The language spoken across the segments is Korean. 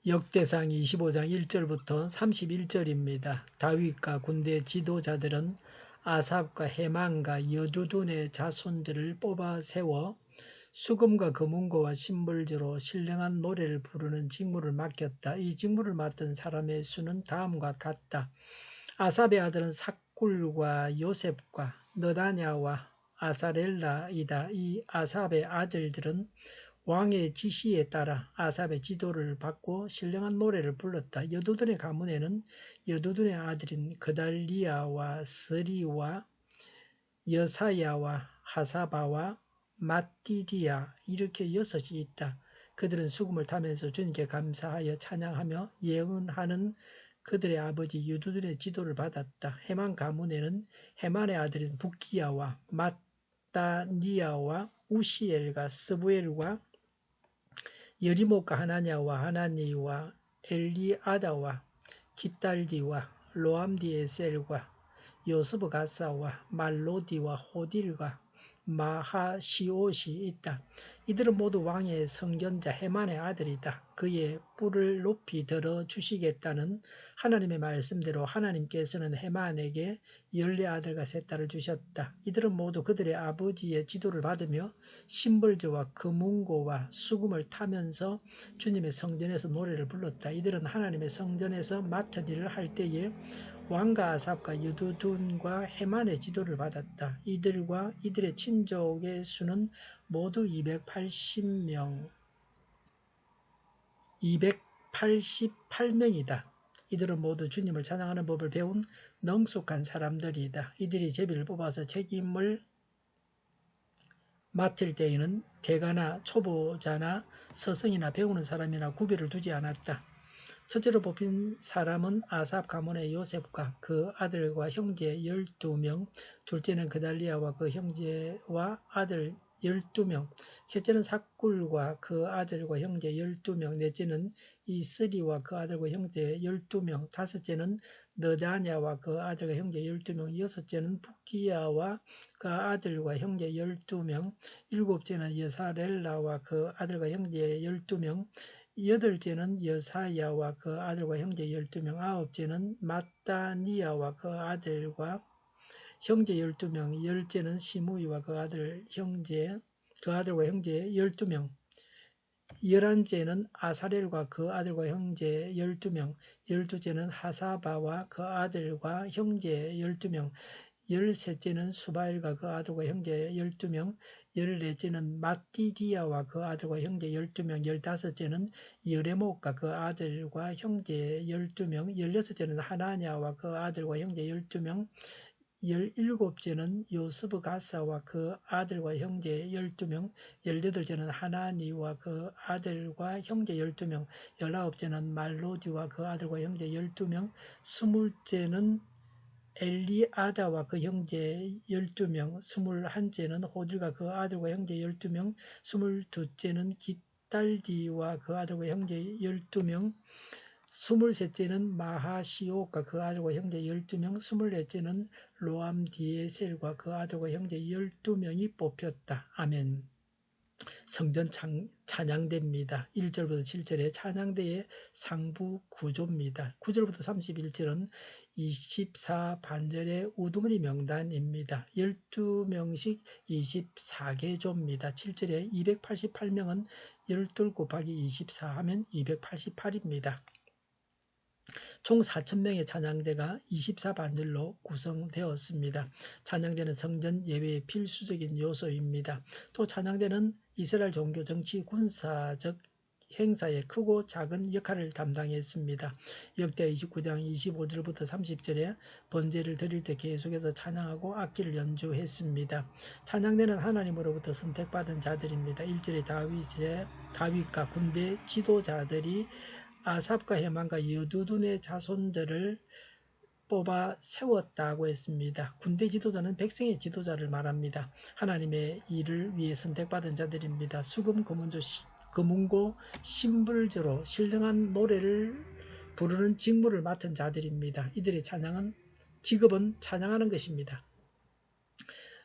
역대상 25장 1절부터 31절입니다. 다윗과 군대 지도자들은 아삽과 헤만과 여두둔의 자손들을 뽑아 세워 수금과 금은고와 심벌주로 신령한 노래를 부르는 직무를 맡겼다. 이 직무를 맡은 사람의 수는 다음과 같다. 아삽의 아들은 삭굴과 요셉과 너다냐와 아사렐라이다. 이 아삽의 아들들은 왕의 지시에 따라 아삽의 지도를 받고 신령한 노래를 불렀다. 여두둔의 가문에는 여두둔의 아들인 그달리아와 스리와 여사야와 하사바와 마띠디아 이렇게 6이 있다. 그들은 수금을 타면서 주님께 감사하여 찬양하며 예언하는 그들의 아버지 여두둔의 지도를 받았다. 헤만 가문에는 헤만의 아들인 북기야와 마따니아와 우시엘과 스부엘과 여리목과 하나냐와 하나니와 엘리아다와 기딸디와 로암디에셀과 요스브 가사와 말로디와 호딜과 마하시옷이 있다. 이들은 모두 왕의 성견자 헤만의 아들이다. 그의 뿔을 높이 들어주시겠다는 하나님의 말씀대로 하나님께서는 헤만에게 14아들과 3딸을 주셨다. 이들은 모두 그들의 아버지의 지도를 받으며 심벌저와 금은고와 수금을 타면서 주님의 성전에서 노래를 불렀다. 이들은 하나님의 성전에서 맡은 일을 할 때에 왕과 아삽과 여두둔과 헤만의 지도를 받았다. 이들과 이들의 친족의 수는 모두 288명이다. 이들은 모두 주님을 찬양하는 법을 배운 능숙한 사람들이다. 이들이 제비를 뽑아서 책임을 맡을 때에는 대가나 초보자나 서성이나 배우는 사람이나 구별을 두지 않았다. 첫째로 뽑힌 사람은 아삽 가문의 요셉과 그 아들과 형제 12명, 둘째는 그달리아와 그 형제와 아들 12명, 셋째는 삭굴과 그 아들과 형제 12명, 넷째는 이스리와 그 아들과 형제 12명, 다섯째는 너다냐와 그 아들과 형제 12명, 여섯째는 북기야와 그 아들과 형제 12명, 일곱째는 여사렐라와 그 아들과 형제 12명, 여덟째는 여사야와 그 아들과 형제 12명, 아홉째는 마따니아와 그 아들과 형제 12명, 열째는 시므이와 그 아들과 형제 12명, 열한째는 아사렐과 그 아들과 형제 12명, 열두째는 하사바와 그 아들과 형제 12명, 열셋째는 수바엘과 그 아들과 형제 12명, 열넷째는 마띠디아와 그 아들과 형제 12명, 열다섯째는 여레목과 그 아들과 형제 12명, 열여섯째는 하나냐와 그 아들과 형제 12명, 열일곱째는 요스브 가사와 그 아들과 형제 12명, 열여덟째는 하나니와 그 아들과 형제 12명, 열아홉째는 말로디와 그 아들과 형제 12명, 스물째는 엘리아다와 그 형제 12명, 스물한째는 호딜과 그 아들과 형제 12명, 스물두째는 기딸디와 그 아들과 형제 12명, 스물셋째는 마하시옷과 그 아들과 형제 12명, 스물넷째는 로암디에셀과 그 아들과 형제 12명이 뽑혔다. 아멘. 성전 찬양대입니다. 1절부터 7절의 찬양대의 상부 구조입니다. 9절부터 31절은 24반절의 우두머리 명단입니다. 12명씩 24개조입니다. 7절에 288명은 12 곱하기 24 하면 288입니다. 총 4,000명의 찬양대가 24반절로 구성되었습니다. 찬양대는 성전 예배의 필수적인 요소입니다. 또 찬양대는 이스라엘 종교, 정치, 군사적 행사에 크고 작은 역할을 담당했습니다. 역대 29장 25절부터 30절에 번제를 드릴 때 계속해서 찬양하고 악기를 연주했습니다. 찬양대는 하나님으로부터 선택받은 자들입니다. 1절에 다윗과 군대 지도자들이 아삽과 헤만과 여두둔의 자손들을 뽑아 세웠다고 했습니다. 군대 지도자는 백성의 지도자를 말합니다. 하나님의 일을 위해 선택받은 자들입니다. 수금, 금은고, 심불저로 신령한 노래를 부르는 직무를 맡은 자들입니다. 이들의 직업은 찬양하는 것입니다.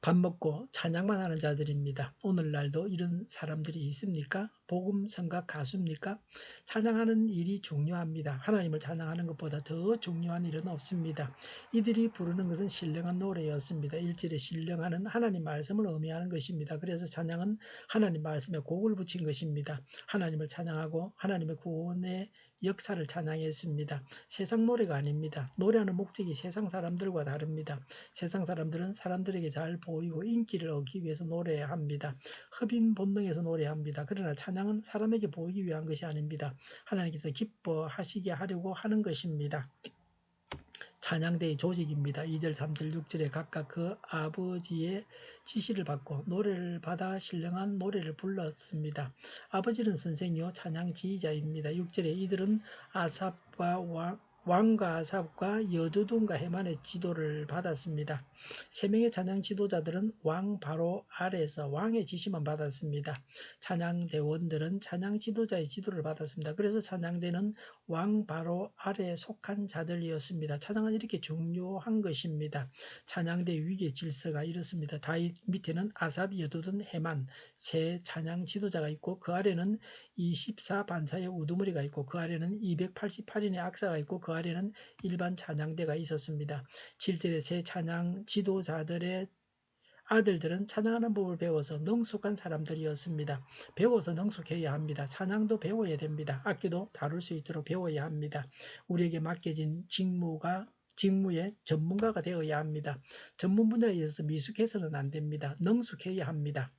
밥 먹고 찬양만 하는 자들입니다. 오늘날도 이런 사람들이 있습니까? 복음 성가 가수입니까? 찬양하는 일이 중요합니다. 하나님을 찬양하는 것보다 더 중요한 일은 없습니다. 이들이 부르는 것은 신령한 노래였습니다. 1절에 신령하는 하나님 말씀을 의미하는 것입니다. 그래서 찬양은 하나님 말씀에 곡을 붙인 것입니다. 하나님을 찬양하고 하나님의 구원의 역사를 찬양했습니다. 세상 노래가 아닙니다. 노래하는 목적이 세상 사람들과 다릅니다. 세상 사람들은 사람들에게 잘 보이고 인기를 얻기 위해서 노래해야 합니다. 흡인 본능에서 노래합니다. 그러나 찬양은 사람에게 보이기 위한 것이 아닙니다. 하나님께서 기뻐하시게 하려고 하는 것입니다. 찬양대의 조직입니다. 2절, 3절, 6절에 각각 그 아버지의 지시를 받고 노래를 받아 신령한 노래를 불렀습니다. 아버지는 선생이요 찬양 지휘자입니다. 6절에 이들은 왕과 아삽과 여두둔과 헤만의 지도를 받았습니다. 세 명의 찬양 지도자들은 왕 바로 아래에서 왕의 지시만 받았습니다. 찬양대원들은 찬양 지도자의 지도를 받았습니다. 그래서 찬양대는 왕 바로 아래에 속한 자들이었습니다. 찬양은 이렇게 중요한 것입니다. 찬양대 위계 질서가 이렇습니다. 다윗 밑에는 아삽, 여두둔, 헤만 세 찬양 지도자가 있고 그 아래는 24반사의 우두머리가 있고 그 아래는 288인의 악사가 있고 그 아래는 일반 찬양대가 있었습니다. 7절에 세 찬양 지도자들의 아들들은 찬양하는 법을 배워서 능숙한 사람들이었습니다. 배워서 능숙해야 합니다. 찬양도 배워야 됩니다. 악기도 다룰 수 있도록 배워야 합니다. 우리에게 맡겨진 직무의 전문가가 되어야 합니다. 전문 분야에 있어서 미숙해서는 안 됩니다. 능숙해야 합니다.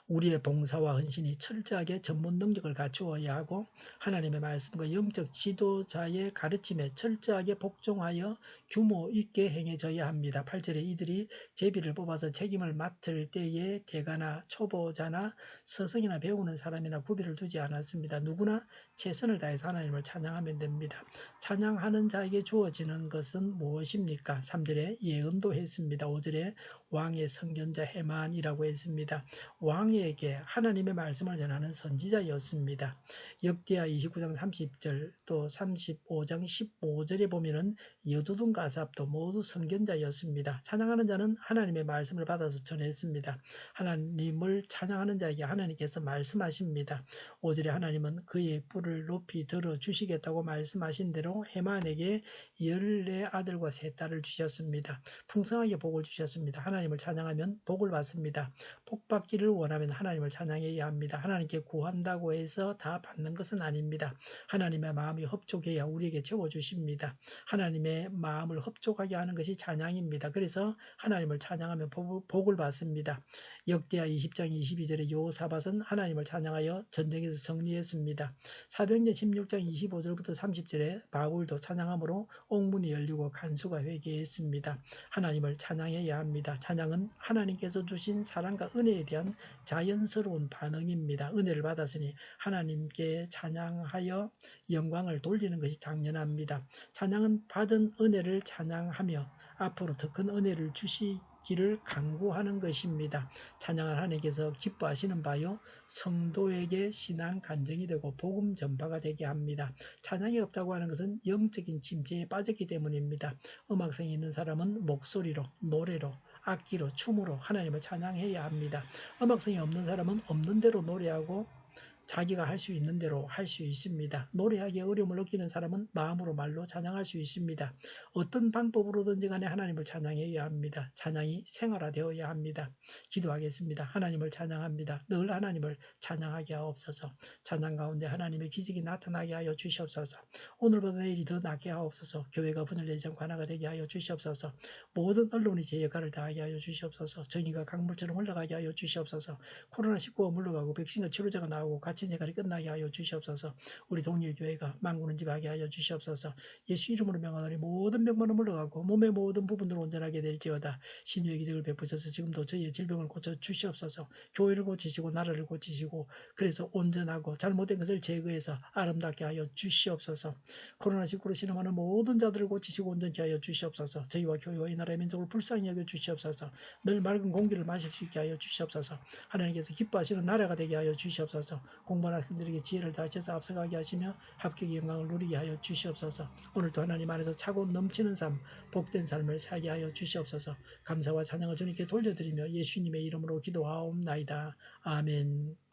우리의 봉사와 헌신이 철저하게 전문 능력을 갖추어야 하고 하나님의 말씀과 영적 지도자의 가르침에 철저하게 복종하여 규모 있게 행해져야 합니다. 8절에 이들이 제비를 뽑아서 책임을 맡을 때에 대가나 초보자나 스승이나 배우는 사람이나 구비를 두지 않았습니다. 누구나 최선을 다해서 하나님을 찬양하면 됩니다. 찬양하는 자에게 주어지는 것은 무엇입니까? 3절에 예언도 했습니다. 5절에 왕의 선견자 헤만이라고 했습니다. 왕에게 하나님의 말씀을 전하는 선지자였습니다. 역대하 29장 30절 또 35장 15절에 보면은 여두둔과 아삽도 모두 선견자였습니다. 찬양하는 자는 하나님의 말씀을 받아서 전했습니다. 하나님을 찬양하는 자에게 하나님께서 말씀하십니다. 5절에 하나님은 그의 뿔을 높이 들어 주시겠다고 말씀하신 대로 헤만에게 14아들과 3딸을 주셨습니다. 풍성하게 복을 주셨습니다. 하나님을 찬양하면 복을 받습니다. 복 받기를 원하면 하나님을 찬양해야 합니다. 하나님께 구한다고 해서 다 받는 것은 아닙니다. 하나님의 마음이 흡족해야 우리에게 채워주십니다. 하나님의 마음을 흡족하게 하는 것이 찬양입니다. 그래서 하나님을 찬양하면 복을 받습니다. 역대하 20장 22절에 여호사밧은 하나님을 찬양하여 전쟁에서 승리했습니다. 사도행전 16장 25절부터 30절에 바울도 찬양함으로 옥문이 열리고 간수가 회개했습니다. 하나님을 찬양해야 합니다. 찬양은 하나님께서 주신 사랑과 은혜에 대한 자연스러운 반응입니다. 은혜를 받았으니 하나님께 찬양하여 영광을 돌리는 것이 당연합니다. 찬양은 받은 은혜를 찬양하며 앞으로 더 큰 은혜를 주시기를 간구하는 것입니다. 찬양을 하나님께서 기뻐하시는 바요 성도에게 신앙 간증이 되고 복음 전파가 되게 합니다. 찬양이 없다고 하는 것은 영적인 침체에 빠졌기 때문입니다. 음악성이 있는 사람은 목소리로, 노래로, 악기로, 춤으로 하나님을 찬양해야 합니다. 음악성이 없는 사람은 없는 대로 노래하고 자기가 할 수 있는 대로 할 수 있습니다. 노래하기에 어려움을 느끼는 사람은 마음으로 말로 찬양할 수 있습니다. 어떤 방법으로든지 간에 하나님을 찬양해야 합니다. 찬양이 생활화되어야 합니다. 기도하겠습니다. 하나님을 찬양합니다. 늘 하나님을 찬양하게 하옵소서. 찬양 가운데 하나님의 기적이 나타나게 하여 주시옵소서. 오늘보다 내일이 더 낫게 하옵소서. 교회가 분열되지 않고 하나가 되게 하여 주시옵소서. 모든 언론이 제 역할을 다하게 하여 주시옵소서. 정의가 강물처럼 흘러가게 하여 주시옵소서. 코로나19가 물러가고 백신과 치료제가 나오고 갇힌 생활이 끝나게 하여 주시옵소서. 우리 동일교회가 만군은집하게 하여 주시옵소서. 예수 이름으로 명하노니 모든 병만은 물러가고 몸의 모든 부분으로 온전하게 될지어다. 신유의 기적을 베푸셔서 지금도 저희의 질병을 고쳐 주시옵소서. 교회를 고치시고 나라를 고치시고 그래서 온전하고 잘못된 것을 제거해서 아름답게 하여 주시옵소서. 코로나19로 신음하는 모든 자들을 고치시고 온전케 하여 주시옵소서. 저희와 교회와 이 나라의 민족을 불쌍히 여겨 주시옵소서. 늘 맑은 공기를 마실 수 있게 하여 주시옵소서. 하나님께서 기뻐하시는 나라가 되게 하여 주시옵소서. 공부하는 학생들에게 지혜를 더하셔서 앞서가게 하시며 합격의 영광을 누리게 하여 주시옵소서. 오늘도 하나님 안에서 차고 넘치는 삶, 복된 삶을 살게 하여 주시옵소서. 감사와 찬양을 주님께 돌려드리며 예수님의 이름으로 기도하옵나이다. 아멘.